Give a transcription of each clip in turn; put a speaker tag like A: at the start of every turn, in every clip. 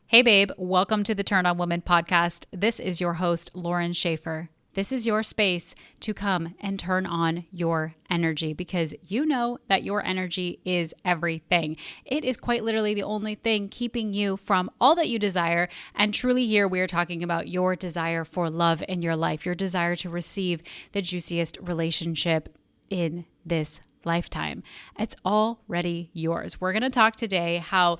A: Hey babe, welcome to the Turn On Woman podcast. This is your host, Lauren Schaefer. This is your space to come and turn on your energy because you know that your energy is everything. It is quite literally the only thing keeping you from all that you desire. And truly here we are talking about your desire for love in your life, your desire to receive the juiciest relationship in this lifetime. It's already yours. We're going to talk today how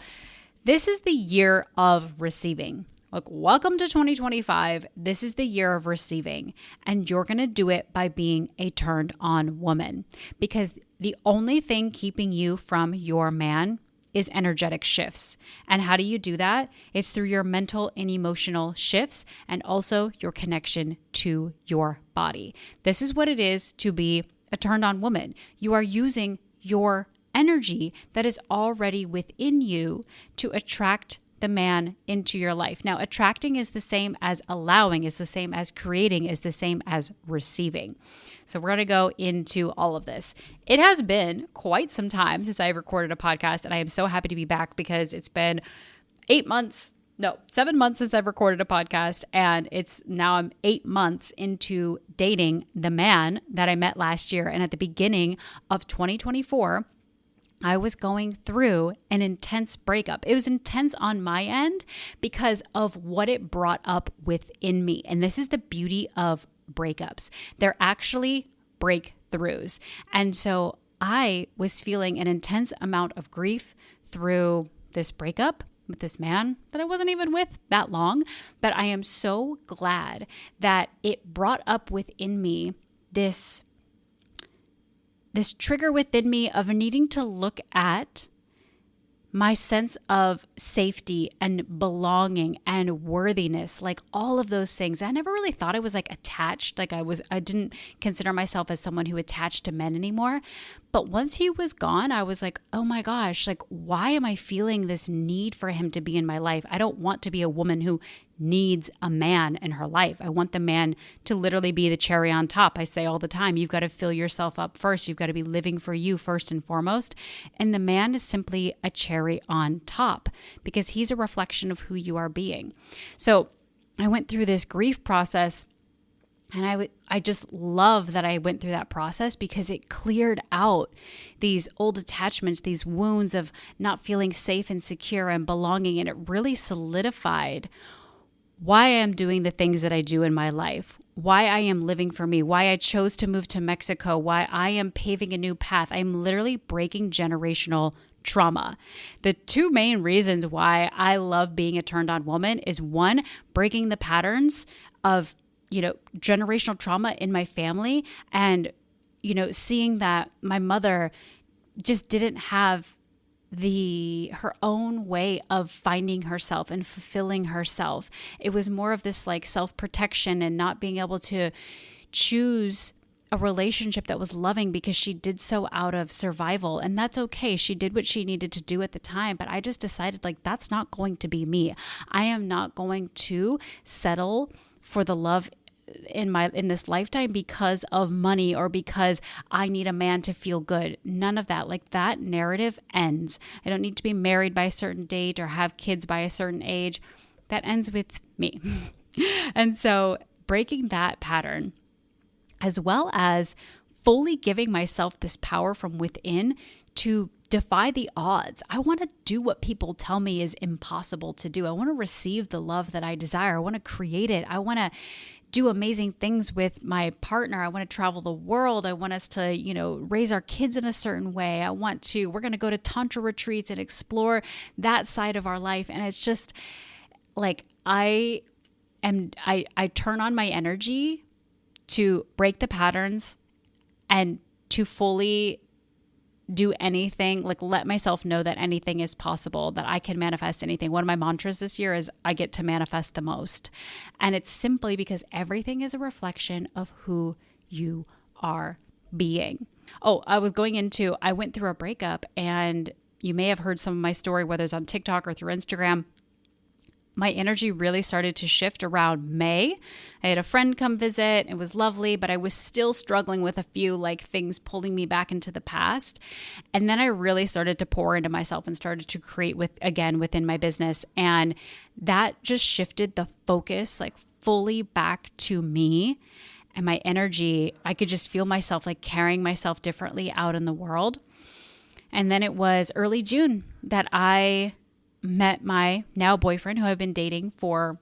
A: this is the year of receiving. Look, welcome to 2025. This is the year of receiving, and you're going to do it by being a turned on woman because the only thing keeping you from your man is energetic shifts. And how do you do that? It's through your mental and emotional shifts and also your connection to your body. This is what it is to be a turned on woman. You are using your energy that is already within you to attract the man into your life. Now, attracting is the same as allowing, is the same as creating, is the same as receiving. So we're going to go into all of this. It has been quite some time since I recorded a podcast, and I am so happy to be back because it's been 7 months since I've recorded a podcast, and I'm 8 months into dating the man that I met last year. And at the beginning of 2024, I was going through an intense breakup. It was intense on my end because of what it brought up within me. And this is the beauty of breakups. They're actually breakthroughs. And so I was feeling an intense amount of grief through this breakup with this man that I wasn't even with that long. But I am so glad that it brought up within me this trigger within me of needing to look at my sense of safety and belonging and worthiness, like all of those things. I never really thought I was like attached. I didn't consider myself as someone who attached to men anymore. But once he was gone, I was like, oh my gosh, like, why am I feeling this need for him to be in my life? I don't want to be a woman who needs a man in her life. I want the man to literally be the cherry on top. I say all the time, you've got to fill yourself up first. You've got to be living for you first and foremost. And the man is simply a cherry on top because he's a reflection of who you are being. So I went through this grief process. And I just love that I went through that process because it cleared out these old attachments, these wounds of not feeling safe and secure and belonging. And it really solidified why I am doing the things that I do in my life, why I am living for me, why I chose to move to Mexico, why I am paving a new path. I'm literally breaking generational trauma. The two main reasons why I love being a turned on woman is one, breaking the patterns of generational trauma in my family and, seeing that my mother just didn't have her own way of finding herself and fulfilling herself. It was more of this like self-protection and not being able to choose a relationship that was loving because she did so out of survival. And that's okay. She did what she needed to do at the time. But I just decided like, that's not going to be me. I am not going to settle for the love in this lifetime because of money or because I need a man to feel good. None of that. Like that narrative ends. I don't need to be married by a certain date or have kids by a certain age. That ends with me. And so breaking that pattern, as well as fully giving myself this power from within to defy the odds. I want to do what people tell me is impossible to do. I want to receive the love that I desire. I want to create it. I want to do amazing things with my partner. I want to travel the world. I want us to, raise our kids in a certain way. We're going to go to tantra retreats and explore that side of our life. And it's just like, I turn on my energy to break the patterns and to fully do anything, like let myself know that anything is possible, that I can manifest anything. One of my mantras this year is I get to manifest the most. And it's simply because everything is a reflection of who you are being. Oh, I went through a breakup, and you may have heard some of my story, whether it's on TikTok or through Instagram. my energy really started to shift around May. I had a friend come visit. It was lovely, but I was still struggling with a few like things pulling me back into the past. And then I really started to pour into myself and started to create within my business. And that just shifted the focus like fully back to me and my energy. I could just feel myself like carrying myself differently out in the world. And then it was early June that I met my now boyfriend, who I've been dating for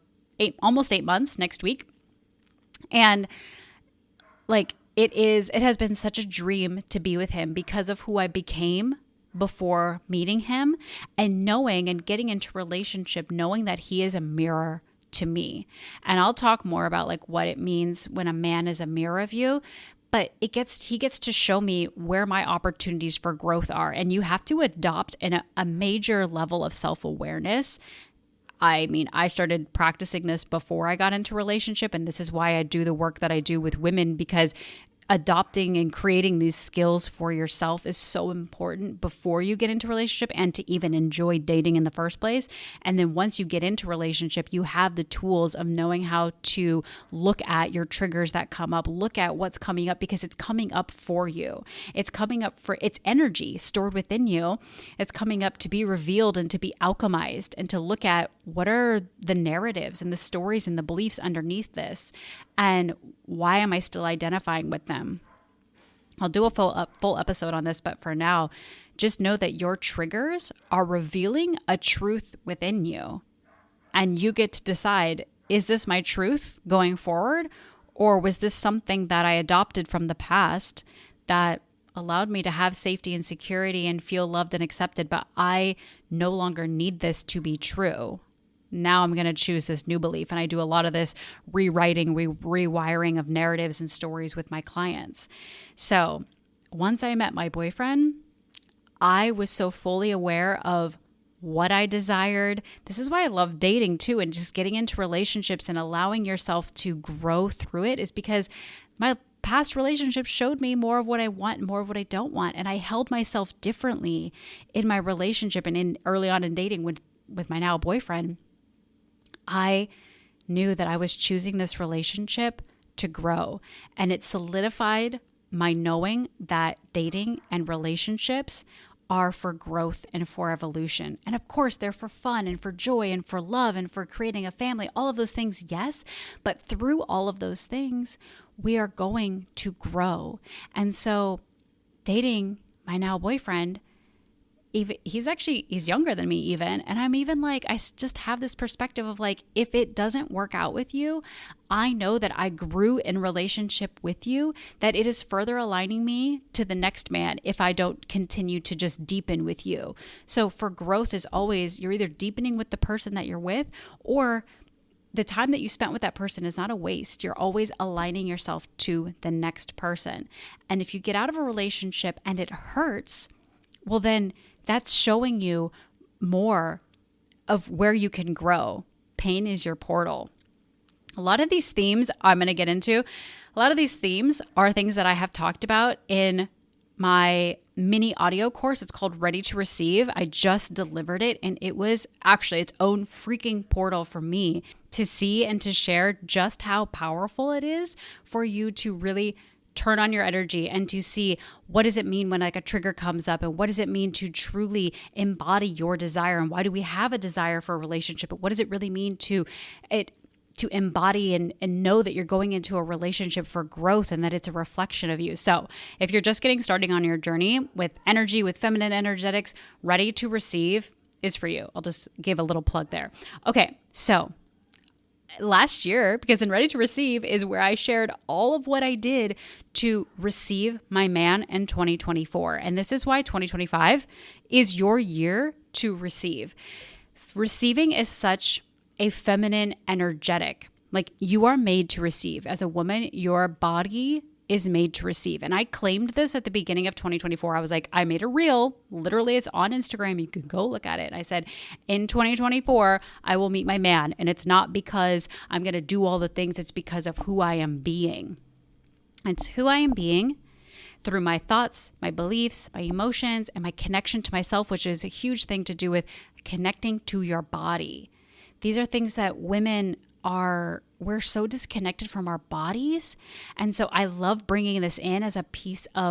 A: almost 8 months next week. And like it has been such a dream to be with him because of who I became before meeting him, and knowing and getting into relationship, knowing that he is a mirror to me. And I'll talk more about like what it means when a man is a mirror of you. But he gets to show me where my opportunities for growth are. And you have to adopt a major level of self-awareness. I mean, I started practicing this before I got into a relationship. And this is why I do the work that I do with women, because adopting and creating these skills for yourself is so important before you get into a relationship and to even enjoy dating in the first place. And then once you get into a relationship, you have the tools of knowing how to look at your triggers that come up, look at what's coming up, because it's coming up for you. It's coming up for its energy stored within you. It's coming up to be revealed and to be alchemized, and to look at what are the narratives and the stories and the beliefs underneath this, and why am I still identifying with them? I'll do a full episode on this, but for now, just know that your triggers are revealing a truth within you. And you get to decide, is this my truth going forward? Or was this something that I adopted from the past that allowed me to have safety and security and feel loved and accepted, but I no longer need this to be true? Now I'm going to choose this new belief. And I do a lot of this rewriting, rewiring of narratives and stories with my clients. So once I met my boyfriend, I was so fully aware of what I desired. This is why I love dating too, and just getting into relationships and allowing yourself to grow through it, is because my past relationships showed me more of what I want and more of what I don't want. And I held myself differently in my relationship and early on in dating with my now boyfriend. I knew that I was choosing this relationship to grow, and it solidified my knowing that dating and relationships are for growth and for evolution. And of course, they're for fun and for joy and for love and for creating a family, all of those things, yes. But through all of those things, we are going to grow. And so dating my now boyfriend, he's younger than me even. And I'm even like, I just have this perspective of like, if it doesn't work out with you, I know that I grew in relationship with you, that it is further aligning me to the next man if I don't continue to just deepen with you. So for growth is always, you're either deepening with the person that you're with, or the time that you spent with that person is not a waste. You're always aligning yourself to the next person. And if you get out of a relationship and it hurts, well, then that's showing you more of where you can grow. Pain is your portal. A lot of these themes I'm going to get into, a lot of these themes are things that I have talked about in my mini audio course. It's called Ready to Receive. I just delivered it, and it was actually its own freaking portal for me to see and to share just how powerful it is for you to really turn on your energy and to see what does it mean when like a trigger comes up, and what does it mean to truly embody your desire, and why do we have a desire for a relationship, but what does it really mean to embody and know that you're going into a relationship for growth and that it's a reflection of you. So if you're just getting started on your journey with energy, with feminine energetics, Ready to Receive is for you. I'll just give a little plug there. Okay, so last year, because in Ready to Receive is where I shared all of what I did to receive my man in 2024. And this is why 2025 is your year to receive. Receiving is such a feminine energetic. Like, you are made to receive. As a woman, your body is made to receive. And I claimed this at the beginning of 2024. I was like, I made a reel. Literally, it's on Instagram. You can go look at it. I said, in 2024, I will meet my man. And it's not because I'm going to do all the things. It's because of who I am being. It's who I am being through my thoughts, my beliefs, my emotions, and my connection to myself, which is a huge thing to do with connecting to your body. These are things that we're so disconnected from our bodies. And so I love bringing this in as a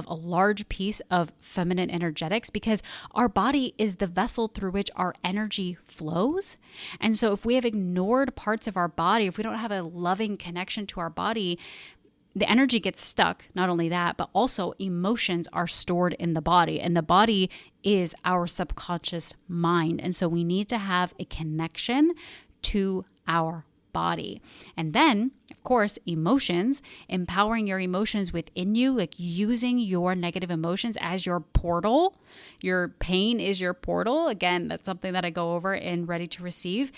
A: large piece of feminine energetics, because our body is the vessel through which our energy flows. And so if we have ignored parts of our body, if we don't have a loving connection to our body, the energy gets stuck. Not only that, but also emotions are stored in the body, and the body is our subconscious mind. And so we need to have a connection to our body. And then, of course, emotions, empowering your emotions within you, like using your negative emotions as your portal. Your pain is your portal. Again, that's something that I go over in Ready to Receive.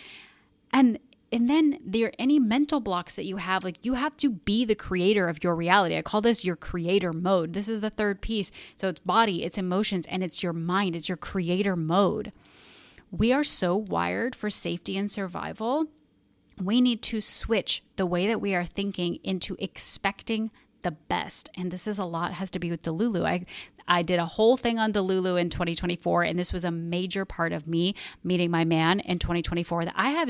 A: And then any mental blocks that you have, like you have to be the creator of your reality. I call this your creator mode. This is the third piece. So it's body, it's emotions, and it's your mind. It's your creator mode. We are so wired for safety and survival. We need to switch the way that we are thinking into expecting the best. And this is has to be with Delulu. I did a whole thing on Delulu in 2024, and this was a major part of me meeting my man in 2024 that I have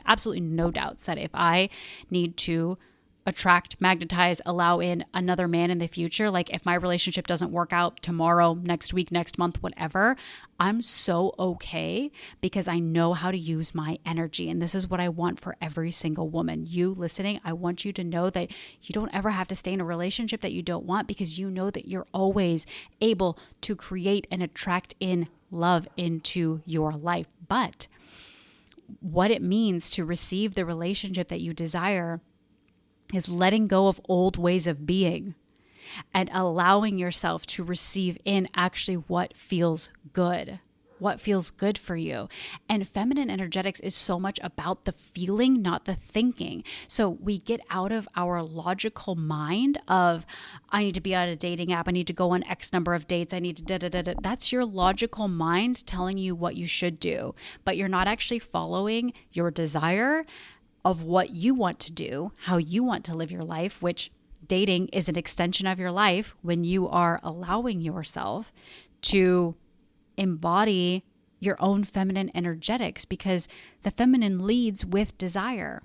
A: absolutely no doubts that if I need to attract, magnetize, allow in another man in the future, like if my relationship doesn't work out tomorrow, next week, next month, whatever, I'm so okay because I know how to use my energy. And this is what I want for every single woman. You listening, I want you to know that you don't ever have to stay in a relationship that you don't want, because you know that you're always able to create and attract in love into your life. But what it means to receive the relationship that you desire is letting go of old ways of being and allowing yourself to receive in actually what feels good for you. And feminine energetics is so much about the feeling, not the thinking. So we get out of our logical mind of, I need to be on a dating app, I need to go on X number of dates, I need to da-da-da-da. That's your logical mind telling you what you should do, but you're not actually following your desire of what you want to do, how you want to live your life, which dating is an extension of your life when you are allowing yourself to embody your own feminine energetics, because the feminine leads with desire.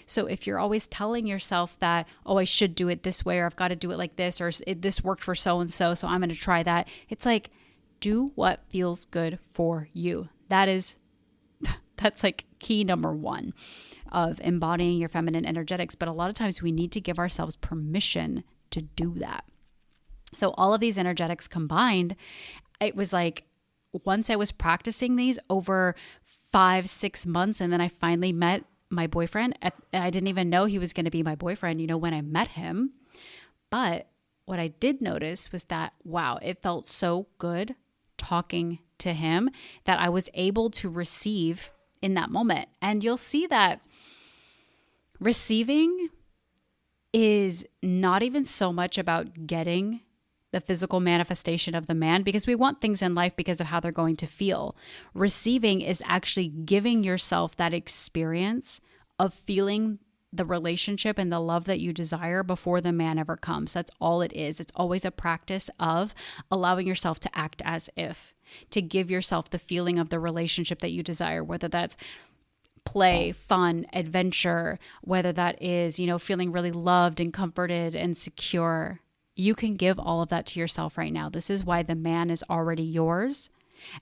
A: So if you're always telling yourself that, oh, I should do it this way, or I've got to do it like this, or this worked for so-and-so, so I'm going to try that. It's like, do what feels good for you. That's like key number one of embodying your feminine energetics. But a lot of times we need to give ourselves permission to do that. So all of these energetics combined, it was like, once I was practicing these over 5-6 months, and then I finally met my boyfriend, and I didn't even know he was going to be my boyfriend, when I met him. But what I did notice was that, wow, it felt so good talking to him that I was able to receive in that moment. And you'll see that receiving is not even so much about getting the physical manifestation of the man, because we want things in life because of how they're going to feel. Receiving is actually giving yourself that experience of feeling the relationship and the love that you desire before the man ever comes. That's all it is. It's always a practice of allowing yourself to act as if, to give yourself the feeling of the relationship that you desire, whether that's play, fun, adventure, whether that is, feeling really loved and comforted and secure. You can give all of that to yourself right now. This is why the man is already yours,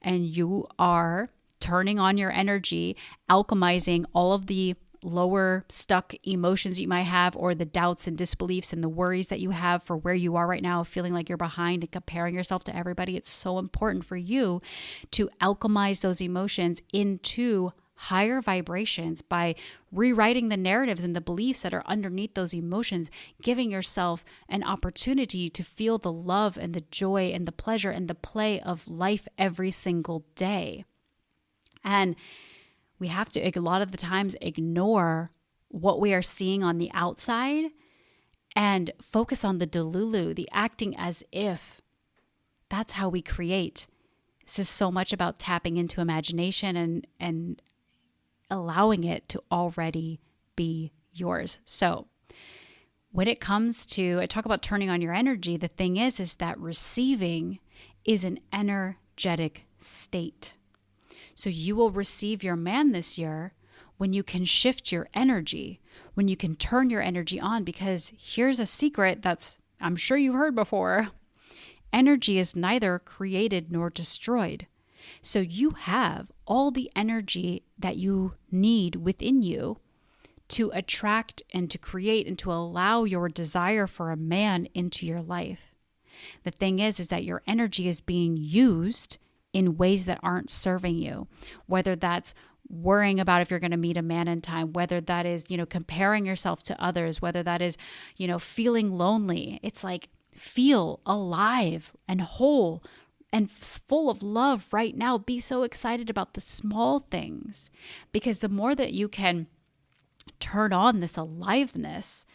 A: and you are turning on your energy, alchemizing all of the lower stuck emotions you might have, or the doubts and disbeliefs and the worries that you have for where you are right now, feeling like you're behind and comparing yourself to everybody. It's so important for you to alchemize those emotions into higher vibrations by rewriting the narratives and the beliefs that are underneath those emotions, giving yourself an opportunity to feel the love and the joy and the pleasure and the play of life every single day. And we have to, a lot of the times, ignore what we are seeing on the outside and focus on the delulu, the acting as if. That's how we create. This is so much about tapping into imagination and allowing it to already be yours. So when it comes to, I talk about turning on your energy, the thing is that receiving is an energetic state. So you will receive your man this year when you can shift your energy, when you can turn your energy on, because here's a secret that's, I'm sure you've heard before. Energy is neither created nor destroyed. So you have all the energy that you need within you to attract and to create and to allow your desire for a man into your life. The thing is that your energy is being used in ways that aren't serving you, whether that's worrying about if you're going to meet a man in time, whether that is, comparing yourself to others, whether that is, feeling lonely. It's like, feel alive and whole and full of love right now. Be so excited about the small things, because the more that you can turn on this aliveness,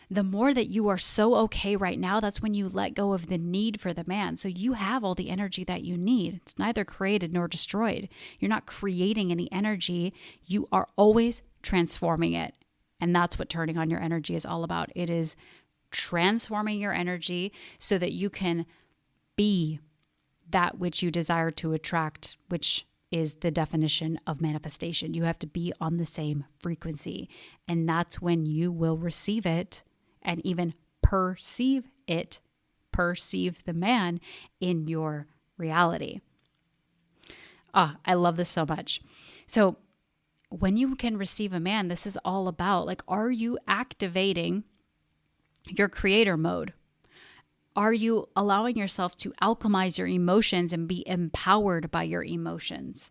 A: the more that you are so okay right now, that's when you let go of the need for the man. So you have all the energy that you need. It's neither created nor destroyed. You're not creating any energy. You are always transforming it. And that's what turning on your energy is all about. It is transforming your energy so that you can be that which you desire to attract, which is the definition of manifestation. You have to be on the same frequency, and that's when you will receive it and even perceive it, perceive the man in your reality. I love this so much. So when you can receive a man, this is all about, like, are you activating your creator mode? Are you allowing yourself to alchemize your emotions and be empowered by your emotions?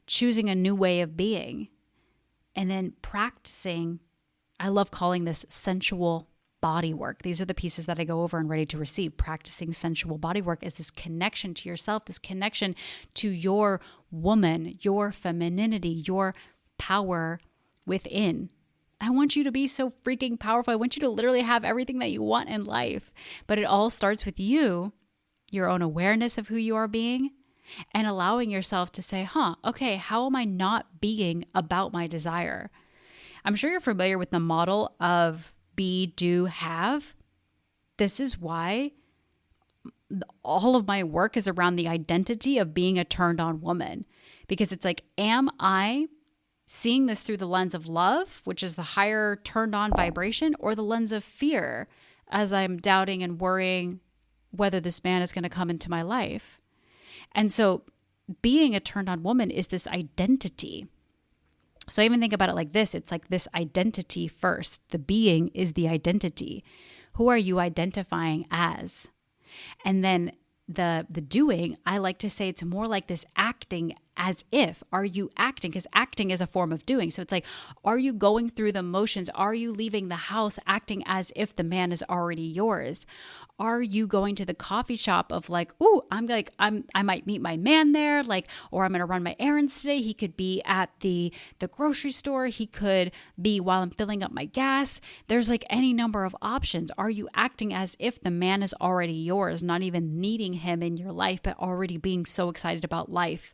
A: Choosing a new way of being, and then practicing. I love calling this sensual body work. These are the pieces that I go over and Ready to Receive. Practicing sensual body work is this connection to yourself, this connection to your woman, your femininity, your power within. I want you to be so freaking powerful. I want you to literally have everything that you want in life. But it all starts with you, your own awareness of who you are being, and allowing yourself to say, okay, how am I not being about my desire? I'm sure you're familiar with the model of be, do, have. This is why all of my work is around the identity of being a turned on woman. Because it's like, am I seeing this through the lens of love, which is the higher turned on vibration, or the lens of fear as I'm doubting and worrying whether this man is going to come into my life? And so being a turned on woman is this identity. So I even think about it like this. It's like this identity first. The being is the identity. Who are you identifying as? And then the doing, I like to say it's more like this acting as if. Are you acting? Because acting is a form of doing. So it's like, are you going through the motions? Are you leaving the house acting as if the man is already yours? Are you going to the coffee shop of like, I might meet my man there, like, or I'm going to run my errands today. He could be at the grocery store. He could be while I'm filling up my gas. There's like any number of options. Are you acting as if the man is already yours, not even needing him in your life, but already being so excited about life?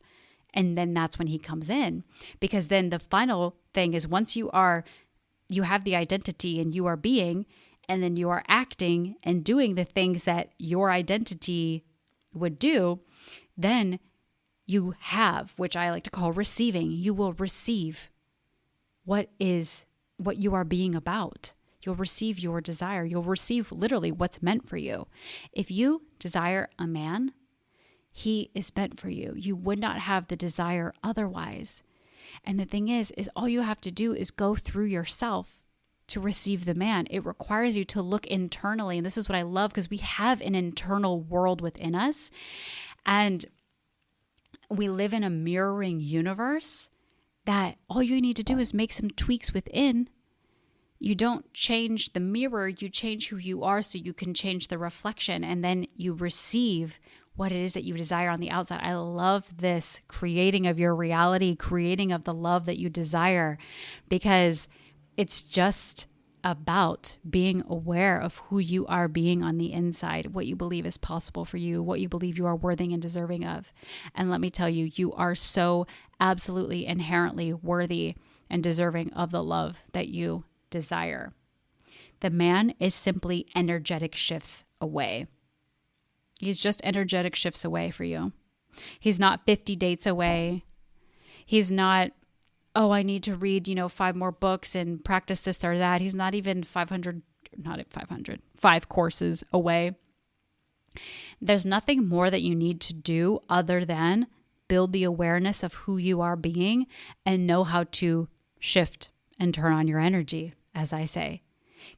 A: And then that's when he comes in, because then the final thing is once you have the identity and you are being, and then you are acting and doing the things that your identity would do, then you have, which I like to call receiving. You will receive what you are being about. You'll receive your desire. You'll receive literally what's meant for you. If you desire a man, he is meant for you. You would not have the desire otherwise. And the thing is all you have to do is go through yourself to receive the man. It requires you to look internally. And this is what I love, because we have an internal world within us. And we live in a mirroring universe that all you need to do is make some tweaks within. You don't change the mirror, you change who you are so you can change the reflection, and then you receive what it is that you desire on the outside. I love this creating of your reality, creating of the love that you desire, because it's just about being aware of who you are being on the inside, what you believe is possible for you, what you believe you are worthy and deserving of. And let me tell you, you are so absolutely inherently worthy and deserving of the love that you desire. The man is simply energetic shifts away. He's just energetic shifts away for you. He's not 50 dates away. He's not oh, I need to read, 5 more books and practice this or that. He's not even 5 courses away. There's nothing more that you need to do other than build the awareness of who you are being and know how to shift and turn on your energy, as I say.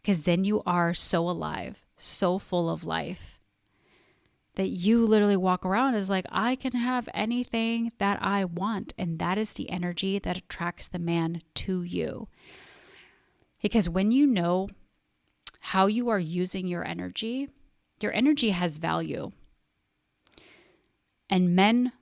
A: Because then you are so alive, so full of life, that you literally walk around as like, I can have anything that I want. And that is the energy that attracts the man to you. Because when you know how you are using your energy has value. And men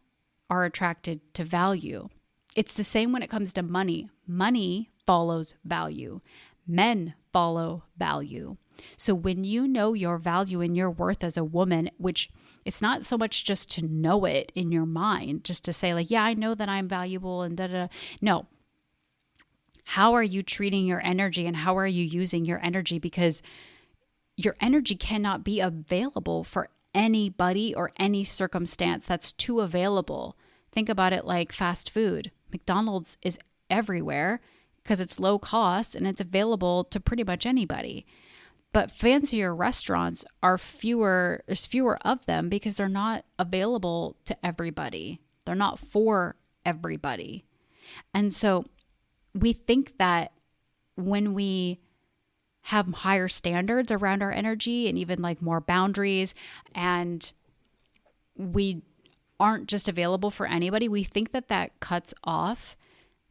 A: are attracted to value. It's the same when it comes to money. Money follows value. Men follow value. So when you know your value and your worth as a woman, which it's not so much just to know it in your mind, just to say like, yeah, I know that I'm valuable and da-da. No. How are you treating your energy and how are you using your energy? Because your energy cannot be available for anybody or any circumstance that's too available. Think about it like fast food. McDonald's is everywhere because it's low cost and it's available to pretty much anybody. But fancier restaurants there's fewer of them because they're not available to everybody. They're not for everybody. And so we think that when we have higher standards around our energy and even like more boundaries, and we aren't just available for anybody, we think that that cuts off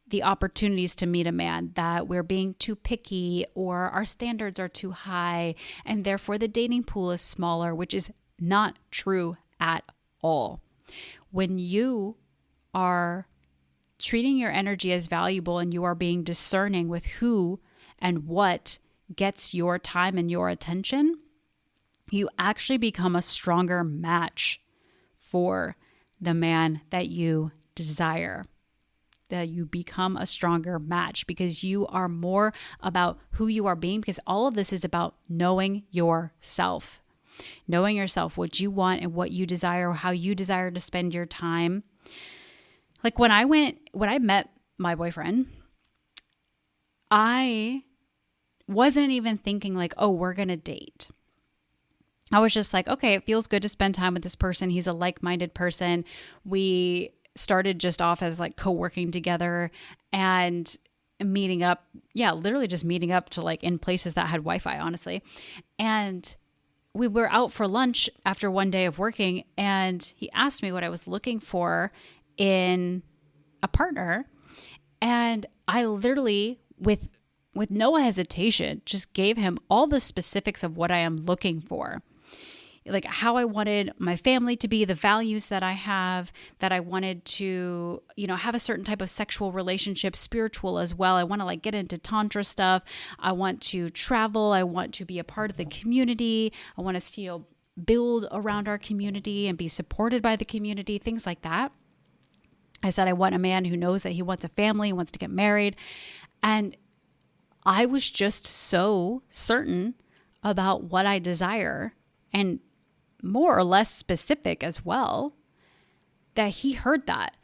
A: the opportunities to meet a man, that we're being too picky or our standards are too high and therefore the dating pool is smaller, which is not true at all. When you are treating your energy as valuable and you are being discerning with who and what gets your time and your attention, you actually become a stronger match for the man that you desire. That you become a stronger match because you are more about who you are being, because all of this is about knowing yourself, what you want and what you desire, how you desire to spend your time. Like when I met my boyfriend, I wasn't even thinking like, oh, we're going to date. I was just like, okay, it feels good to spend time with this person. He's a like-minded person. We started just off as like co-working together and meeting up. Yeah, literally just meeting up to like in places that had Wi-Fi, honestly. And we were out for lunch after one day of working and he asked me what I was looking for in a partner. And I literally, with no hesitation, just gave him all the specifics of what I am looking for. Like how I wanted my family to be, the values that I have, that I wanted to, have a certain type of sexual relationship, spiritual as well. I want to like get into tantra stuff. I want to travel. I want to be a part of the community. I want to, build around our community and be supported by the community, things like that. I said, I want a man who knows that he wants a family, wants to get married. And I was just so certain about what I desire and more or less specific as well, that he heard that.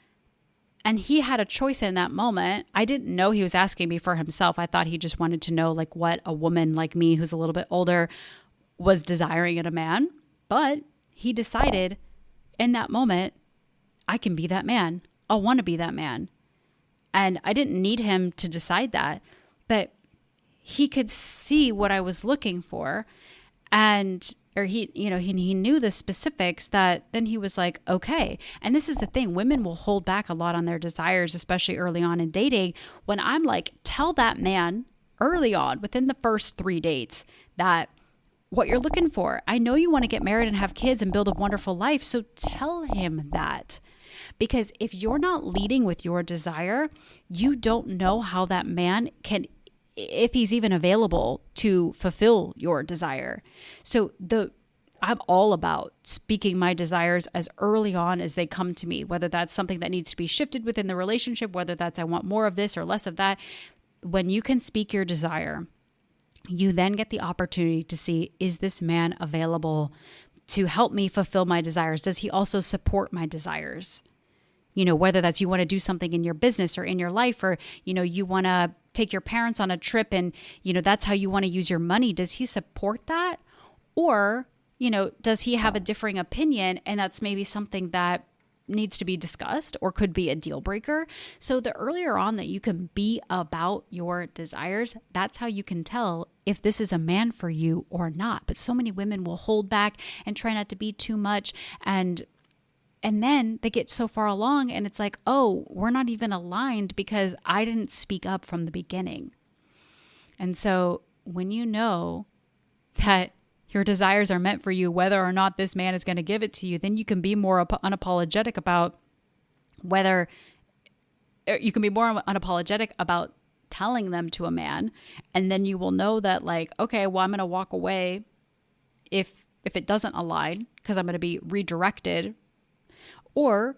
A: And he had a choice in that moment. I didn't know he was asking me for himself. I thought he just wanted to know like what a woman like me who's a little bit older was desiring in a man. But he decided in that moment, I can be that man. I want to be that man. And I didn't need him to decide that, but he could see what I was looking for. And he knew the specifics, that then he was like, okay. And this is the thing. Women will hold back a lot on their desires, especially early on in dating. When I'm like, tell that man early on, within the first 3 dates, that what you're looking for. I know you want to get married and have kids and build a wonderful life. So tell him that. Because if you're not leading with your desire, you don't know how that man can, if he's even available to fulfill your desire. So I'm all about speaking my desires as early on as they come to me, whether that's something that needs to be shifted within the relationship, whether that's I want more of this or less of that. When you can speak your desire, you then get the opportunity to see, is this man available to help me fulfill my desires? Does he also support my desires? whether that's you want to do something in your business or in your life, or, you want to take your parents on a trip and, that's how you want to use your money. Does he support that? Or, does he have a differing opinion, and that's maybe something that needs to be discussed or could be a deal breaker? So the earlier on that you can be about your desires, that's how you can tell if this is a man for you or not. But so many women will hold back and try not to be too much, and then they get so far along and it's like, oh, we're not even aligned because I didn't speak up from the beginning. And so when you know that your desires are meant for you, whether or not this man is going to give it to you, then you can be more unapologetic about telling them to a man. And then you will know that, like, okay, well, I'm going to walk away if it doesn't align, because I'm going to be redirected, or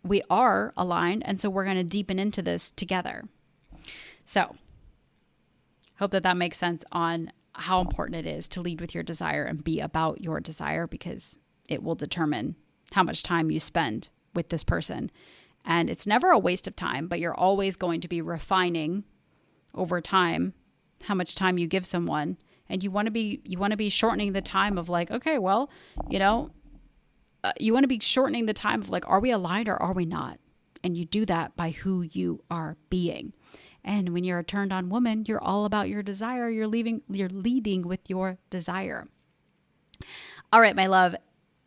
A: we are aligned. And so we're going to deepen into this together. So hope that makes sense on how important it is to lead with your desire and be about your desire, because it will determine how much time you spend with this person. And it's never a waste of time, but you're always going to be refining over time how much time you give someone. And you want to be shortening the time of, like, okay, well, you want to be shortening the time of, like, are we aligned or are we not? And you do that by who you are being. And when you're a turned on woman, you're all about your desire. You're leading with your desire. All right, my love,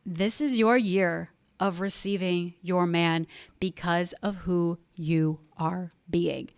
A: this is your year of receiving your man because of who you are being.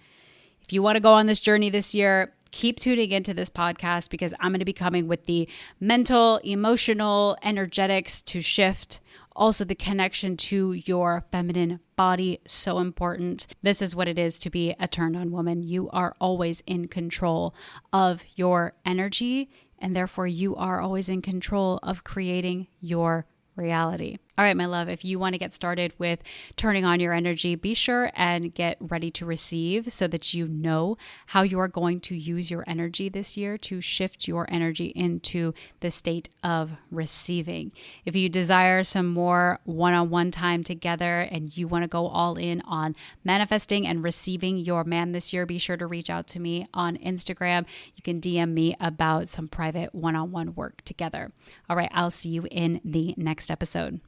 A: If you want to go on this journey this year, keep tuning into this podcast, because I'm going to be coming with the mental, emotional, energetics to shift. Also, the connection to your feminine body, so important. This is what it is to be a turned on woman. You are always in control of your energy, and therefore you are always in control of creating your reality. All right, my love, if you want to get started with turning on your energy, be sure and get ready to receive, so that you know how you are going to use your energy this year to shift your energy into the state of receiving. If you desire some more one-on-one time together and you want to go all in on manifesting and receiving your man this year, be sure to reach out to me on Instagram. You can DM me about some private one-on-one work together. All right, I'll see you in the next episode.